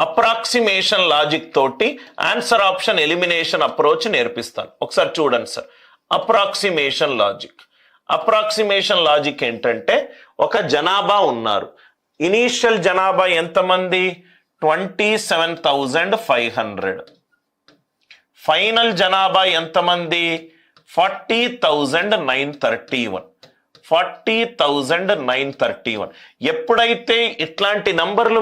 Approximation logic తోటి answer option elimination approach నేర్పిస్తాను. ఒకసారి చూడండి సార్. అప్రాక్సిమేషన్ లాజిక్ ఏంటంటే, ఒక జనాభా ఉన్నారు. ఇనీషియల్ జనాభా ఎంతమంది? 27,500. ఫైనల్ జనాభా ఎంతమంది? 40,931. 40,931. ఎప్పుడైతే ఇట్లాంటి నంబర్లు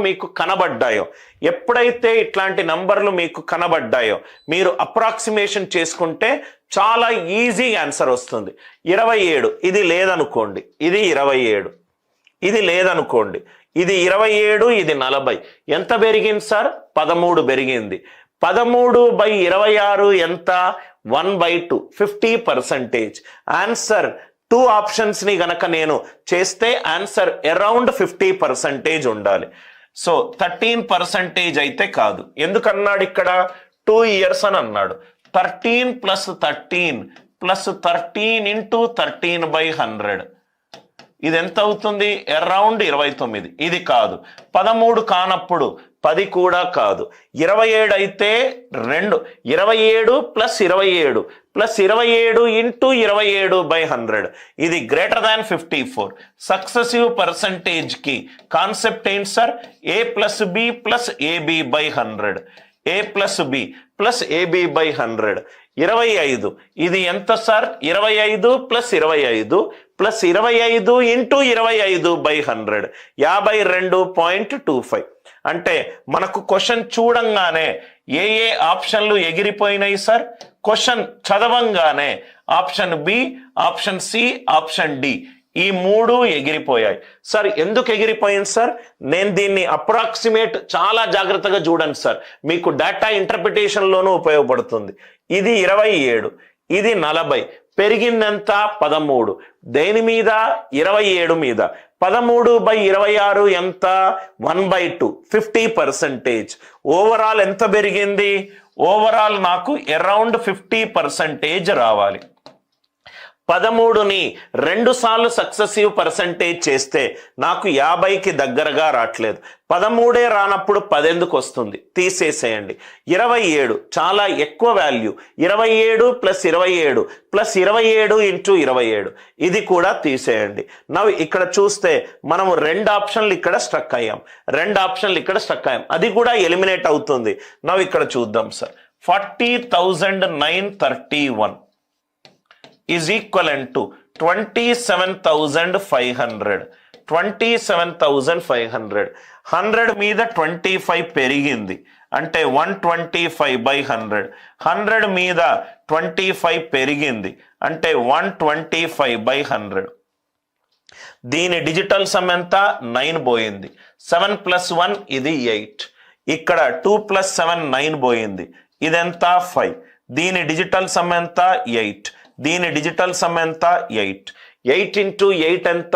మీకు కనబడ్డాయో మీరు అప్రాక్సిమేషన్ చేసుకుంటే చాలా ఈజీ ఆన్సర్ వస్తుంది. 27 ఇది లేదనుకోండి, ఇది 27 ఇది లేదనుకోండి, ఇది 27 ఇది 40. ఎంత పెరిగింది సార్? 13 పెరిగింది. 13/26 ఎంత? 1/2, 50%. ఆన్సర్ 2 ఆప్షన్స్ ని గనక నేను చేస్తే ఆన్సర్ అరౌండ్ 50% ఉండాలి. సో 13% అయితే కాదు. ఎందుకన్నాడు ఇక్కడ? 2 years అని అన్నాడు. 13 + 13 + 13 × 13/100 ఇది ఎంత అవుతుంది? అరౌండ్ 29. ఇది కాదు. 13 కానప్పుడు 10 కూడా కాదు. 27 అయితే 2. 27 + 27 + 27 × 27/100 ఇది గ్రేటర్ దాన్ 54. సక్సెసివ్ పర్సంటేజ్ కి కాన్సెప్ట్ ఏంటి sir? A + B + AB/100. A + B + AB/100. 25 ఇది ఎంత సార్? 25 + 25 + 25 × 25/100 52.25. అంటే మనకు క్వశ్చన్ చూడంగానే ఏ ఆప్షన్లు ఎగిరిపోయినాయి సార్? క్వశ్చన్ చదవంగానే option B, option C, option D ఈ 3 ఎగిరిపోయాయి. సార్ ఎందుకు ఎగిరిపోయింది సార్? నేను దీన్ని అప్రాక్సిమేట్ చాలా జాగ్రత్తగా చూడండి సార్, మీకు డేటా ఇంటర్ప్రిటేషన్ లోనూ ఉపయోగపడుతుంది. ఇది 27 ఇది 40 పెరిగిందంత 13. దేని మీద? 27 మీద. 13/26 ఎంత? 1/2, 50%. ఓవరాల్ ఎంత పెరిగింది? ఓవరాల్ నాకు అరౌండ్ 50% రావాలి. 13ని 2 సార్లు సక్సెసివ్ పర్సంటేజ్ చేస్తే నాకు 50కి దగ్గరగా రావట్లేదు. 13 రానప్పుడు 10 ఎందుకు వస్తుంది? తీసేసేయండి. 27 చాలా ఎక్కువ వాల్యూ. 27 + 27 + 27 × 27 ఇది కూడా తీసేయండి. నవ్వు ఇక్కడ చూస్తే మనము 2 ఆప్షన్లు ఇక్కడ స్ట్రక్ అయ్యాం. అది కూడా ఎలిమినేట్ అవుతుంది. నవ్వు ఇక్కడ చూద్దాం సార్. 40,931 is equivalent to 27,500. 27,500. 100 మీద 25 పెరిగింది అంటే 125/100. 100 మీద 25 పెరిగింది అంటే 125/100. దీని డిజిటల్ సమ్ ఎంత? 9 పోయింది. 7 + 1 ఇది 8. ఇక్కడ 2 + 7 9 పోయింది. ఇదెంత? 5. దీని డిజిటల్ సమ్ ఎంత? 8. దీని డిజిటల్ సమ్ ఎంత? 8. 8 × 8 ఎంత?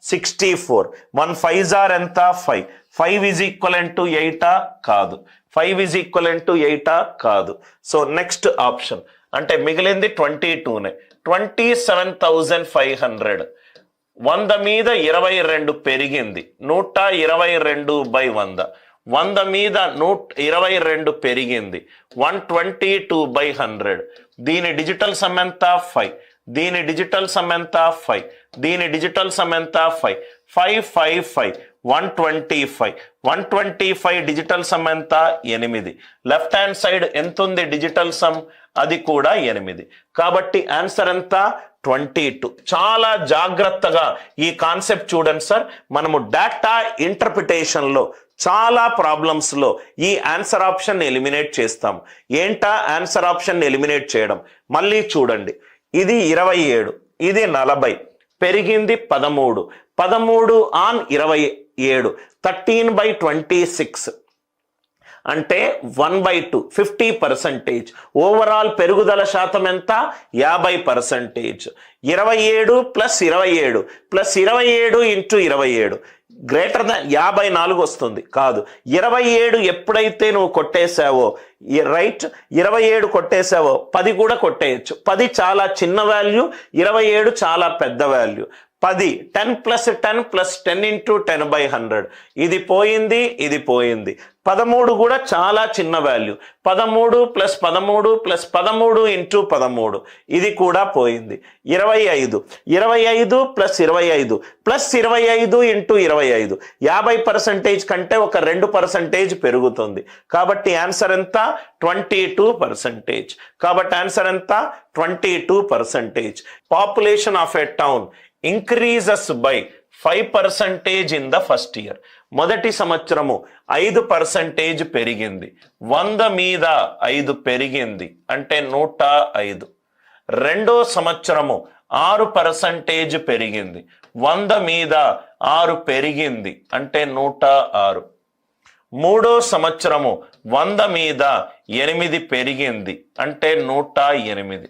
64. 1 5s are ఎంత? 5. 5 is equivalent to 8 కాదు. 5 is equivalent to 8 కాదు. సో నెక్స్ట్ ఆప్షన్ అంటే మిగిలింది 22నే. 27,500. 100 మీద 22 పెరిగింది. 122/100. 100 మీద 122 పెరిగింది. 122/100. దీని డిజిటల్ సమ్ ఎంత? 5. దీని డిజిటల్ సమ్ ఎంత? 5. దీని డిజిటల్ సమ్ ఎంత? 5. 5 5 5 125. 125 డిజిటల్ సమ్ ఎంత? 8. లెఫ్ట్ హ్యాండ్ సైడ్ ఎంత ఉంది డిజిటల్ సమ్? అది కూడా 8. కాబట్టి ఆన్సర్ ఎంత? 22. చాలా జాగ్రత్తగా ఈ కాన్సెప్ట్ చూడండి సార్. మనము డేటా ఇంటర్ప్రిటేషన్ లో చాలా ప్రాబ్లమ్స్ లో ఈ ఆన్సర్ ఆప్షన్ ఎలిమినేట్ చేస్తాం. ఏంటా ఆన్సర్ ఆప్షన్ ఎలిమినేట్ చేయడం? మళ్ళీ చూడండి. ఇది 27 ఇది 40 పెరిగింది 13. 13 on 27 13/26 అంటే 1/2, 50%. ఓవరాల్ పెరుగుదల శాతం ఎంత? 50%. 27 + 27 + 27 × 27 గ్రేటర్ దాన్ 54 వస్తుంది కాదు. 27 ఎప్పుడైతే నువ్వు కొట్టేశావో, రైట్, 27 కొట్టేశావో 10 కూడా కొట్టేయచ్చు. 10 చాలా చిన్న వాల్యూ, 27 చాలా పెద్ద వాల్యూ. 10 10 + 10 + 10 × 10/100 ఇది పోయింది, ఇది పోయింది. 13 కూడా చాలా చిన్న వాల్యూ. 13 + 13 + 13 × 13 ఇది కూడా పోయింది. 25 25 + 25 + 25 × 25 50% కంటే ఒక 2% పెరుగుతుంది. కాబట్టి ఆన్సర్ ఎంత? 22%. కాబట్టి ఆన్సర్ ఎంత? 22%. Population of a town increases by 5% in the first year. మొదటి సంవత్సరము 5% పెరిగింది. 100 మీద 5 పెరిగింది అంటే 105. రెండో సంవత్సరము 6% పెరిగింది. 100 మీద 6 పెరిగింది అంటే 106. మూడో సంవత్సరము 100 మీద 8 పెరిగింది అంటే 108.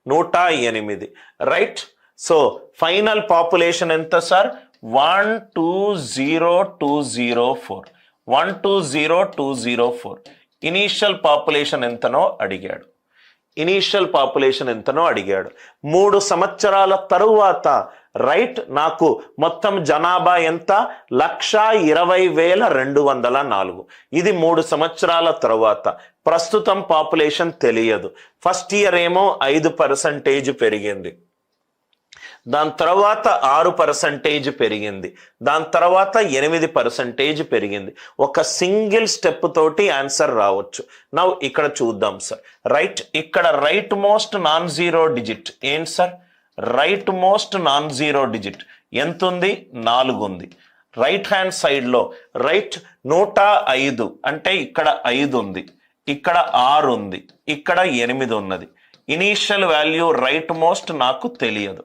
108 రైట్. సో ఫైనల్ పాపులేషన్ ఎంత సార్? 120204. 120204. ఇనీషియల్ పాపులేషన్ ఎంతనో అడిగాడు. 3 సంవత్సరాల తరువాత రైట్ నాకు మొత్తం జనాభా ఎంత? 1,20,204. ఇది 3 సంవత్సరాల తరువాత. ప్రస్తుతం పాపులేషన్ తెలియదు. ఫస్ట్ ఇయర్ ఏమో 5% పెరిగింది, దాని తర్వాత 6% పెరిగింది, దాని తర్వాత 8% పెరిగింది. ఒక సింగిల్ స్టెప్ తోటి ఆన్సర్ రావచ్చు. నౌ ఇక్కడ చూద్దాం సార్. రైట్, ఇక్కడ right most non zero digit ఏంటి sir? Right most non zero digit ఎంత ఉంది? 4 ఉంది. రైట్ హ్యాండ్ సైడ్ లో రైట్ 105 అంటే ఇక్కడ 5 ఉంది, ఇక్కడ 6 ఉంది, ఇక్కడ 8 ఉన్నది. ఇనీషియల్ వాల్యూ రైట్ మోస్ట్ నాకు తెలియదు.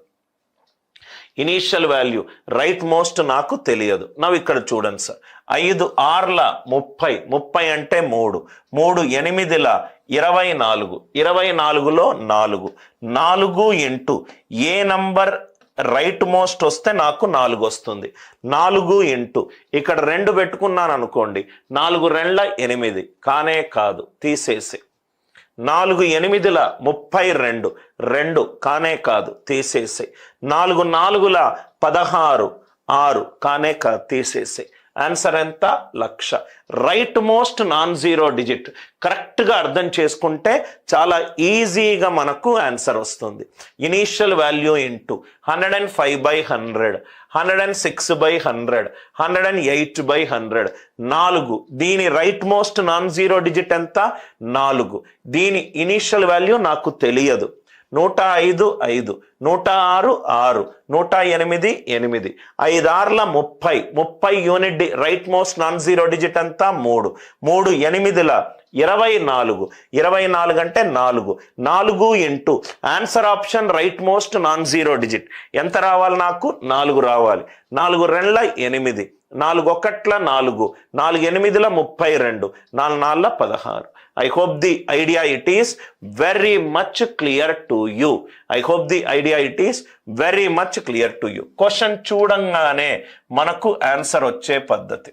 ఇనీషియల్ వాల్యూ రైట్ మోస్ట్ నాకు తెలియదు. నవ్వు ఇక్కడ చూడండి సార్. 5 6ల 30, 30 అంటే 3, 3 8ల 24, 24లో 4, 4 ఇంటూ ఏ నంబర్ రైట్ మోస్ట్ వస్తే నాకు 4 వస్తుంది. 4 ఇంటూ ఇక్కడ 2 పెట్టుకున్నాను అనుకోండి, 4 2ల 8 కానే కాదు, తీసేసి. 4 8ల 32, 2 కానే కాదు, తీసేసి. 4 4ల 16, 6 కానే కాదు, తీసేసి. ఆన్సర్ ఎంత? 1,00,000. Right most non zero digit correct గా అర్థం చేసుకుంటే చాలా ఈజీగా మనకు ఆన్సర్ వస్తుంది. Initial value into 105/100, 106/100, 108/100. 4. దీని right most non zero digit ఎంత? 4. దీని ఇనీషియల్ వాల్యూ నాకు తెలియదు. 105 5, 106 6, 108 8. 5 6ల 30, 30 unit right most non zero digit అంతా 3. 3 8ల 24, 24 అంటే 4. 4 into answer option right most non zero digit ఎంత రావాలి నాకు? 4 రావాలి. 4 2ల 8, 4 1ల 4, 4 8ల 32, 4 4ల 16. I hope the idea it is very much clear to you. I hope the idea it is very much clear to you. Question చూడంగానే మనకు answer వచ్చే పద్ధతి.